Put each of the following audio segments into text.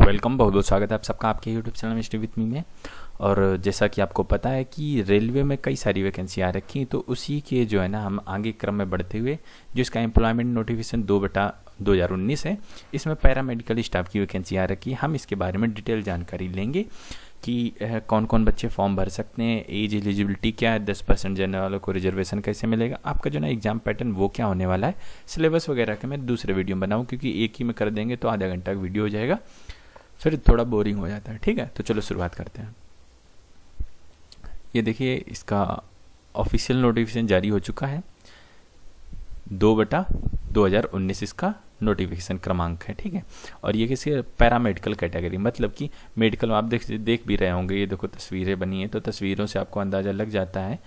Welcome, बहुत बहुत स्वागत है आप सबका आपके YouTube channel stay with me में। और जैसा कि आपको पता है कि रेलवे में कई सारी वैकेंसी आ रखी, तो उसी के जो है ना हम आगे क्रम में बढ़ते हुए जो इसका एम्प्लॉयमेंट नोटिफिकेशन 2/2019 है, इसमें पैरामेडिकल स्टाफ की वैकेंसी आ रखी है। हम इसके बारे में डिटेल जानकारी लेंगे कि कौन कौन बच्चे फॉर्म भर सकते हैं, एज एलिजिबिलिटी क्या है, 10% जनरल वालों को रिजर्वेशन कैसे मिलेगा, आपका जो ना एग्जाम पैटर्न वो क्या होने वाला है, सिलेबस वगैरह का मैं दूसरे वीडियो में बनाऊँ, क्योंकि एक ही में कर देंगे तो आधा घंटा का वीडियो हो जाएगा, फिर थोड़ा बोरिंग हो जाता है। ठीक है, तो चलो शुरुआत करते हैं। ये देखिए, इसका ऑफिशियल नोटिफिकेशन जारी हो चुका है, 2/2019 इसका नोटिफिकेशन क्रमांक है। ठीक है, और ये किसी पैरामेडिकल कैटेगरी, मतलब कि मेडिकल आप देख भी रहे होंगे, ये देखो तस्वीरें बनी हैं, तो तस्वीरों से आपको अंदाज़ा लग जाता है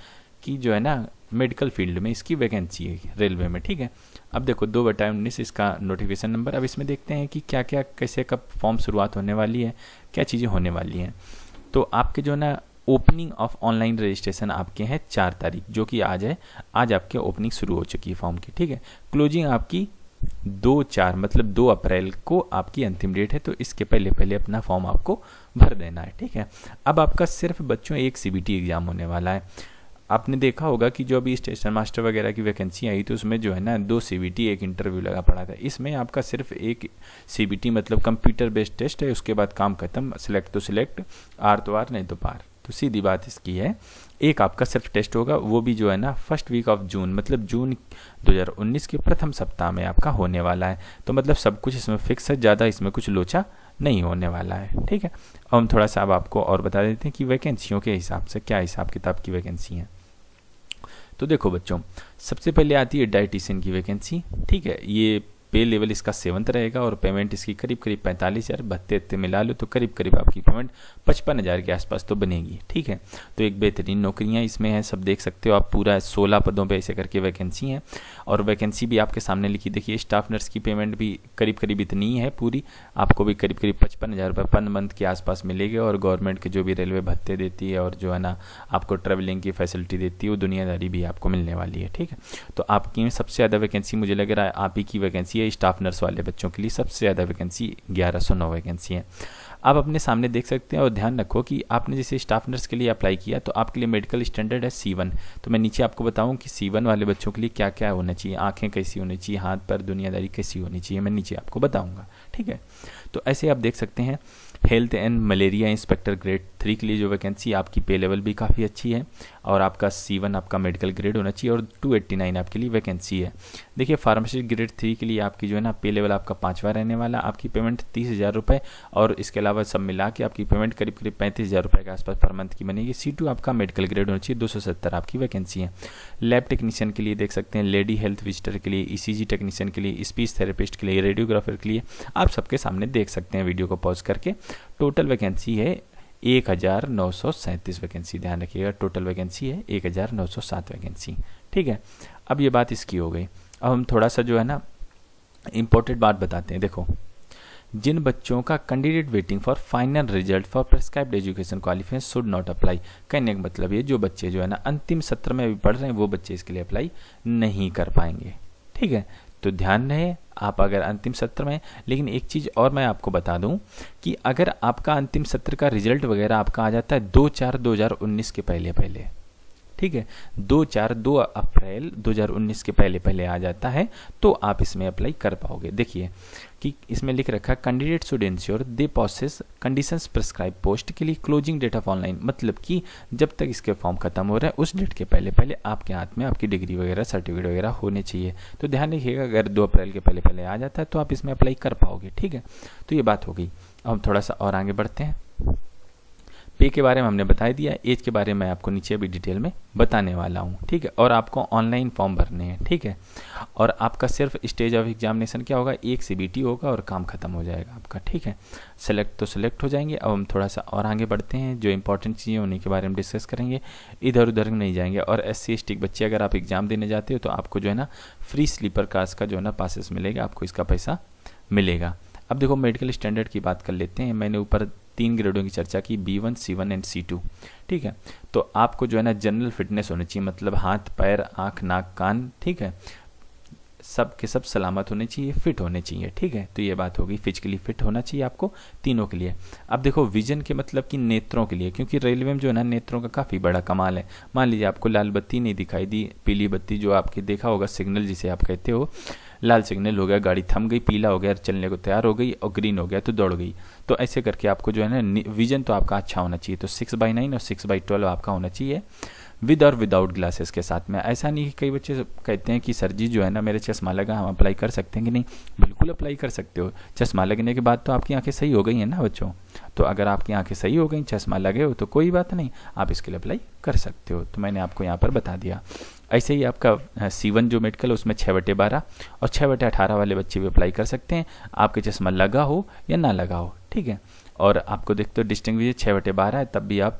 कि जो है ना मेडिकल फील्ड में इसकी वैकेंसी है रेलवे में। ठीक है, अब देखो 2/19 इसका नोटिफिकेशन नंबर। अब इसमें देखते हैं कि क्या क्या कैसे कब फॉर्म शुरुआत होने वाली है, क्या चीज़ें होने वाली हैं। तो आपके जो ना ओपनिंग ऑफ ऑनलाइन रजिस्ट्रेशन आपके हैं 4 तारीख, जो कि आज है। आज आपके ओपनिंग शुरू हो चुकी है फॉर्म की। ठीक है, क्लोजिंग आपकी 2/4 मतलब 2 अप्रैल को आपकी अंतिम डेट है, तो इसके पहले पहले अपना फॉर्म आपको भर देना है। ठीक है, अब आपका सिर्फ बच्चों एक सीबीटी एग्जाम होने वाला है। आपने देखा होगा कि जो अभी स्टेशन मास्टर वगैरह की वैकेंसी आई तो उसमें जो है ना 2 सीबीटी 1 इंटरव्यू लगा पड़ा था। इसमें आपका सिर्फ एक सीबीटी मतलब कंप्यूटर बेस्ड टेस्ट है, उसके बाद काम खत्म, सिलेक्ट तो सिलेक्ट, आर तो आर, नहीं तो पार। तो सीधी बात इसकी है, एक आपका सिर्फ टेस्ट होगा, वो भी जो है ना फर्स्ट वीक ऑफ जून मतलब जून 2019 के प्रथम सप्ताह में आपका होने वाला है। तो मतलब सब कुछ इसमें फिक्स है, ज़्यादा इसमें कुछ लोचा नहीं होने वाला है। ठीक है, हम थोड़ा सा अब आपको और बता देते हैं कि वैकेंसियों के हिसाब से क्या हिसाब किताब की वैकेंसी है। तो देखो बच्चों, सबसे पहले आती है डाइटिशियन की वैकेंसी। ठीक है, ये पे लेवल इसका 7th रहेगा और पेमेंट इसकी करीब 45,000, भत्ते मिला लो तो करीब आपकी पेमेंट 55,000 के आसपास तो बनेगी। ठीक है, तो एक बेहतरीन नौकरियां इसमें हैं, सब देख सकते हो आप, पूरा 16 पदों पे ऐसे करके वैकेंसी हैं। और वैकेंसी भी आपके सामने लिखी, देखिए स्टाफ नर्स की पेमेंट भी करीब इतनी है पूरी, आपको भी करीब 55,000 रुपये पर मंथ के आसपास मिलेगी। और गवर्नमेंट के जो भी रेलवे भत्ते देती है और जो है ना आपको ट्रेवलिंग की फैसिलिटी देती है, वो दुनियादारी भी आपको मिलने वाली है। ठीक है, तो आपकी सबसे ज़्यादा वैकेंसी मुझे लग रहा है आप ही की वैकेंसी, स्टाफ नर्स वाले बच्चों के लिए सबसे ज़्यादा वैकेंसी 1109 वैकेंसी है। आप अपने सामने देख सकते हैं और ध्यान रखो कि आपने जैसे स्टाफ नर्स के लिए अप्लाई किया तो आपके लिए मेडिकल स्टैंडर्ड है C1। तो मैं नीचे आपको बताऊं कि C1 वाले बच्चों के लिए क्या क्या होना चाहिए, आंखें कैसी होनी चाहिए, हाथ पर दुनियादारी कैसी होनी चाहिए, मैं नीचे आपको बताऊंगा। ठीक है, तो ऐसे आप देख सकते हैं health and malaria inspector grade 3 के लिए जो वैकेंसी, आपकी पे लेवल भी काफ़ी अच्छी है और आपका C1 आपका मेडिकल ग्रेड होना चाहिए और 289 आपके लिए वैकेंसी है। देखिए फार्मेसी ग्रेड 3 के लिए आपकी जो है ना पे लेवल आपका 5वां रहने वाला, आपकी पेमेंट 30,000 रुपये और इसके अलावा सब मिला के आपकी पेमेंट करीब 35,000 रुपये के आसपास पर मंथ की बनेगी। C2 आपका मेडिकल ग्रेड होना चाहिए, 270 आपकी वैकेंसी है। लैब टेक्नीशियन के लिए देख सकते हैं, लेडी हेल्थ विजिटर के लिए, ECG टेक्नीशियन के लिए, स्पीच थेरेपिस्ट के लिए, रेडियोग्राफर के लिए, आप सबके सामने देख सकते हैं वीडियो को पॉज करके। टोटल वैकेंसी है 1937 वैकेंसी, ध्यान रखिएगा, टोटल वैकेंसी है 1907 वैकेंसी। ठीक है, अब ये बात इसकी हो गई। अब हम थोड़ा सा जो है ना इम्पोर्टेंट बात बताते हैं। देखो, जिन बच्चों का candidate waiting for final result for prescribed education qualification should not apply, कहने का मतलब ये जो बच्चे जो है ना अंतिम सत्र में अभी पढ़ रहे हैं वो बच्चे इसके लिए अप्लाई नहीं कर पाएंगे। ठीक है, तो ध्यान रहे आप अगर अंतिम सत्र में, लेकिन एक चीज़ और मैं आपको बता दूं कि अगर आपका अंतिम सत्र का रिजल्ट वगैरह आपका आ जाता है 2/4/2019 के पहले, ठीक है, 2 अप्रैल 2019 के पहले आ जाता है, तो आप इसमें अप्लाई कर पाओगे। देखिए कि इसमें लिख रखा है candidate should ensure they process conditions prescribe post के लिए क्लोजिंग डेट ऑफ ऑनलाइन, मतलब कि जब तक इसके फॉर्म खत्म हो रहा है उस डेट के पहले आपके हाथ में आपकी डिग्री वगैरह सर्टिफिकेट वगैरह होने चाहिए। तो ध्यान रखिएगा, अगर 2 अप्रैल के पहले आ जाता है तो आप इसमें अप्लाई कर पाओगे। ठीक है, तो ये बात हो गई। अब हम थोड़ा सा और आगे बढ़ते हैं। पे के बारे में हमने बता दिया, एज के बारे में आपको नीचे भी डिटेल में बताने वाला हूँ। ठीक है, और आपको ऑनलाइन फॉर्म भरने हैं। ठीक है, और आपका सिर्फ स्टेज ऑफ एग्जामिनेशन क्या होगा, एक CBT होगा और काम खत्म हो जाएगा आपका। ठीक है, सेलेक्ट तो सेलेक्ट हो जाएंगे। अब हम थोड़ा सा और आगे बढ़ते हैं, जो इंपॉर्टेंट चीज़ें उन्हीं के बारे में डिस्कस करेंगे, इधर उधर नहीं जाएंगे। और SC/ST बच्चे अगर आप एग्जाम देने जाते हो तो आपको जो है ना फ्री स्लीपर क्लास का जो है ना पासेस मिलेगा, आपको इसका पैसा मिलेगा। अब देखो मेडिकल स्टैंडर्ड की बात कर लेते हैं। मैंने ऊपर 3 ग्रेडों की चर्चा की, B1, C1 एंड C2। ठीक है, तो आपको जो है ना जनरल फिटनेस होनी चाहिए, मतलब हाथ पैर आँख नाक कान। ठीक है, सब के सब सलामत होने चाहिए, फिट होने चाहिए, ठीक है। तो ये बात होगी, फिजिकली फिट होना चाहिए आपको तीनों के लिए। अब देखो विजन के मतलब कि नेत्रों के लिए, क्योंकि रेलवे में जो है ना नेत्रों का काफ़ी बड़ा कमाल है। मान लीजिए आपको लाल बत्ती नहीं दिखाई दी, पीली बत्ती जो आपके देखा होगा सिग्नल जिसे आप कहते हो, लाल सिग्नल हो गया गाड़ी थम गई, पीला हो गया चलने को तैयार हो गई, और ग्रीन हो गया तो दौड़ गई। तो ऐसे करके आपको जो है ना विजन तो आपका अच्छा होना चाहिए। तो 6/9 और 6/12 आपका होना चाहिए, विद और विदाउट ग्लासेस के साथ में। ऐसा नहीं कि कई बच्चे कहते हैं कि सर जी जो है ना मेरे चश्मा लगा, हम अप्लाई कर सकते हैं कि नहीं? बिल्कुल अप्लाई कर सकते हो। चश्मा लगने के बाद तो आपकी आंखें सही हो गई हैं ना बच्चों। तो अगर आपकी आंखें सही हो गई, चश्मा लगे हो, तो कोई बात नहीं, आप इसके लिए अप्लाई कर सकते हो। तो मैंने आपको यहाँ पर बता दिया। ऐसे ही आपका C1 जो मेडिकल, उसमें 6/12 और 6/18 वाले बच्चे भी अप्लाई कर सकते हैं, आपके चश्मा लगा हो या ना लगा हो, ठीक है। और आपको देखते हो डिस्टिंग्विश 6/12 है, तब भी आप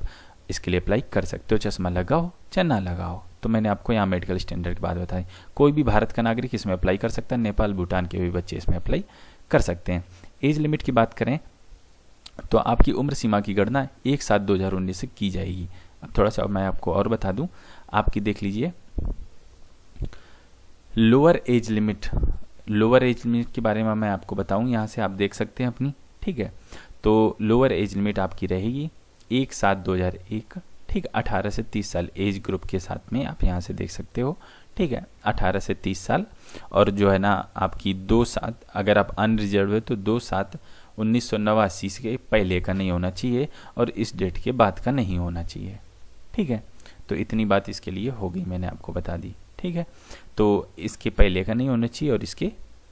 इसके लिए अप्लाई कर सकते हो, चश्मा लगा हो चाहे ना लगा हो। तो मैंने आपको यहाँ मेडिकल स्टैंडर्ड की बात बताई। कोई भी भारत का नागरिक इसमें अप्लाई कर सकता है, नेपाल भूटान के भी बच्चे इसमें अप्लाई कर सकते हैं। एज लिमिट की बात करें तो आपकी उम्र सीमा की गणना 1/7/2019 से की जाएगी। अब थोड़ा सा मैं आपको और बता दूं, आपकी देख लीजिए लोअर एज लिमिट के बारे में मैं आपको बताऊं, यहाँ से आप देख सकते हैं अपनी, ठीक है। तो लोअर एज लिमिट आपकी रहेगी 1/7/2001, ठीक, 18 से 30 साल एज ग्रुप के साथ में आप यहाँ से देख सकते हो, ठीक है, 18 से 30 साल। और जो है ना आपकी 2/7, अगर आप अनरिजर्व है तो 2/7/1989 के पहले का नहीं होना चाहिए और इस डेट के बाद का नहीं होना चाहिए, ठीक है। तो इतनी बात इसके लिए हो गई, मैंने आपको बता दी, ठीक है। तो इसके पहले का नहीं होना चाहिए और इसके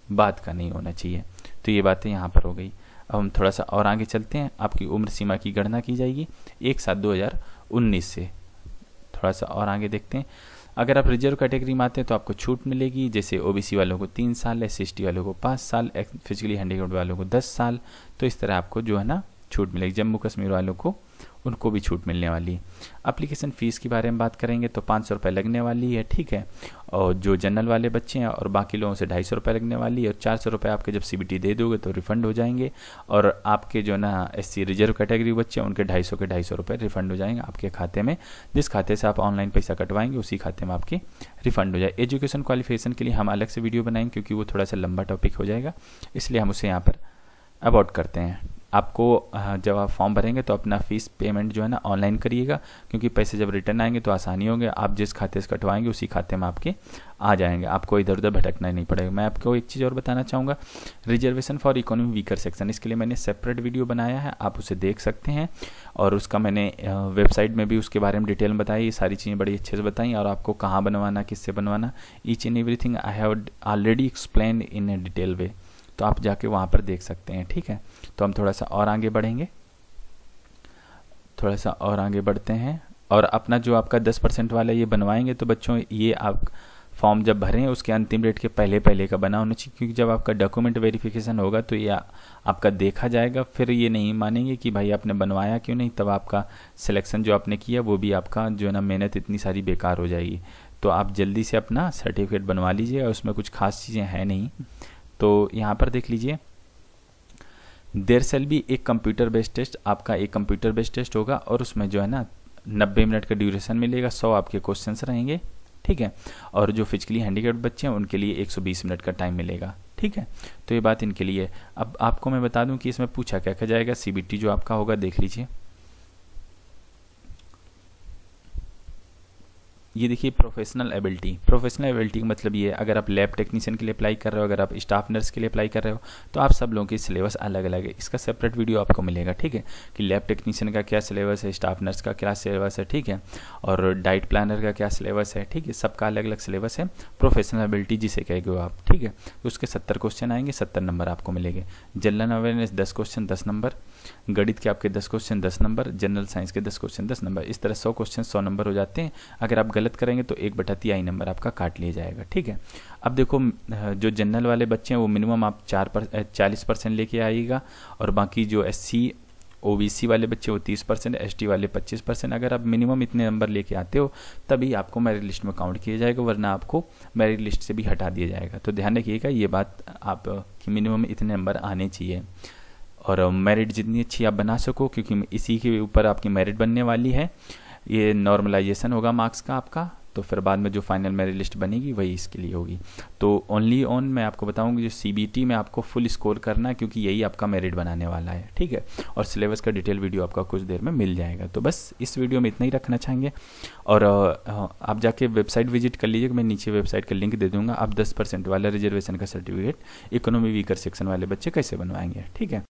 बाद का नहीं होना चाहिए। तो ये बातें यहाँ पर हो गई। अब हम थोड़ा सा और आगे चलते हैं। आपकी उम्र सीमा की गणना की जाएगी 1/7/2019 से। थोड़ा सा और आगे देखते हैं। अगर आप रिजर्व कैटेगरी में आते हैं तो आपको छूट मिलेगी, जैसे ओबीसी वालों को 3 साल, SC/ST वालों को 5 साल, फिजिकली हैंडीकैप्ड वालों को 10 साल। तो इस तरह आपको जो है ना छूट मिलेगी। जम्मू कश्मीर वालों को, उनको भी छूट मिलने वाली है। एप्लीकेशन फ़ीस के बारे में बात करेंगे तो 500 रुपये लगने वाली है, ठीक है। और जो जनरल वाले बच्चे हैं और बाकी लोगों से 250 रुपये लगने वाली है, और 400 रुपये आपके जब CBT दे दोगे तो रिफंड हो जाएंगे। और आपके जो ना SC रिजर्व कैटेगरी बच्चे हैं उनके 250 रुपये रिफंड हो जाएंगे आपके खाते में। जिस खाते से आप ऑनलाइन पैसा कटवाएंगे उसी खाते में आपके रिफंड हो जाए। एजुकेशन क्वालिफिकेशन के लिए हम अलग से वीडियो बनाएंगे, क्योंकि वो थोड़ा सा लंबा टॉपिक हो जाएगा, इसलिए हम उसे यहाँ पर अवॉइड करते हैं। आपको जब आप फॉर्म भरेंगे तो अपना फीस पेमेंट जो है ना ऑनलाइन करिएगा, क्योंकि पैसे जब रिटर्न आएंगे तो आसानी होंगे। आप जिस खाते से कटवाएंगे उसी खाते में आपके आ जाएंगे, आपको इधर उधर भटकना नहीं पड़ेगा। मैं आपको एक चीज़ और बताना चाहूँगा, reservation for economy weaker section, इसके लिए मैंने सेपरेट वीडियो बनाया है, आप उसे देख सकते हैं। और उसका मैंने वेबसाइट में भी उसके बारे में डिटेल में बताई, ये सारी चीज़ें बड़ी अच्छे से बताई। और आपको कहाँ बनवाना, किससे बनवाना, each and everything I have already explain in A detail वे। तो आप जाके वहाँ पर देख सकते हैं, ठीक है। तो हम थोड़ा सा और आगे बढ़ेंगे, थोड़ा सा और आगे बढ़ते हैं। और अपना जो आपका 10% वाला ये बनवाएंगे तो बच्चों ये आप फॉर्म जब भरें उसके अंतिम डेट के पहले का बना होना चाहिए, क्योंकि जब आपका डॉक्यूमेंट वेरिफिकेशन होगा तो ये आपका देखा जाएगा। फिर ये नहीं मानेंगे कि भाई आपने बनवाया क्यों नहीं, तब आपका सिलेक्शन जो आपने किया वो भी आपका जो है ना मेहनत इतनी सारी बेकार हो जाएगी। तो आप जल्दी से अपना सर्टिफिकेट बनवा लीजिए, उसमें कुछ खास चीज़ें हैं नहीं। तो यहाँ पर देख लीजिए, देयर शैल बी एक कंप्यूटर बेस्ड टेस्ट, आपका एक कंप्यूटर बेस्ड टेस्ट होगा और उसमें जो है ना 90 मिनट का ड्यूरेशन मिलेगा, 100 आपके क्वेश्चंस रहेंगे, ठीक है। और जो फिजिकली हैंडीकैप्ड बच्चे हैं उनके लिए 120 मिनट का टाइम मिलेगा, ठीक है। तो ये बात इनके लिए। अब आपको मैं बता दूं कि इसमें पूछा क्या जाएगा। CBT जो आपका होगा देख लीजिए, ये देखिए प्रोफेशनल एबिलिटी का मतलब ये है, अगर आप लैब टेक्नीशियन के लिए अप्लाई कर रहे हो, अगर आप स्टाफ नर्स के लिए अप्लाई कर रहे हो, तो आप सब लोगों की सिलेबस अलग अलग है। इसका सेपरेट वीडियो आपको मिलेगा, ठीक है, कि लैब टेक्नीशियन का क्या सिलेबस है, स्टाफ नर्स का क्या सिलेबस है, ठीक है, और डाइट प्लानर का क्या सिलेबस है, ठीक है, सबका अलग अलग सिलेबस है। प्रोफेशनल एबिलिटी जिसे कहेंगे आप, ठीक है। तो उसके 70 क्वेश्चन आएंगे, 70 नंबर आपको मिलेंगे। जनरल अवेयरनेस 10 क्वेश्चन 10 नंबर, गणित के आपके 10 क्वेश्चन 10 नंबर, जनरल साइंस के 10 क्वेश्चन 10 नंबर। इस तरह 100 क्वेश्चन 100 नंबर हो जाते हैं। अगर आप गलत करेंगे तो 1/3 नंबर आपका काट लिया जाएगा, ठीक है। अब देखो जो जनरल वाले बच्चे हैं वो मिनिमम आप 40% लेके आइएगा, और बाकी जो SC OBC वाले बच्चे वो 30%, ST वाले 25%। अगर आप मिनिमम इतने नंबर लेके आते हो तभी आपको मेरिट लिस्ट में काउंट किया जाएगा, वरना आपको मेरिट लिस्ट से भी हटा दिया जाएगा। तो ध्यान रखिएगा ये बात, आप कि मिनिमम इतने नंबर आने चाहिए। और मेरिट जितनी अच्छी आप बना सको, क्योंकि इसी के ऊपर आपकी मेरिट बनने वाली है। ये नॉर्मलाइजेशन होगा मार्क्स का आपका, तो फिर बाद में जो फाइनल मेरिट लिस्ट बनेगी वही इसके लिए होगी। तो ओनली ऑन मैं आपको बताऊंगी जो CBT में आपको फुल स्कोर करना है, क्योंकि यही आपका मेरिट बनाने वाला है, ठीक है। और सिलेबस का डिटेल वीडियो आपका कुछ देर में मिल जाएगा। तो बस इस वीडियो में इतना ही रखना चाहेंगे, और आप जाके वेबसाइट विजिट कर लीजिए, मैं नीचे वेबसाइट का लिंक दे दूंगा। आप 10% वाला रिजर्वेशन का सर्टिफिकेट इकोनॉमी वीकर सेक्शन वाले बच्चे कैसे बनवाएंगे, ठीक है।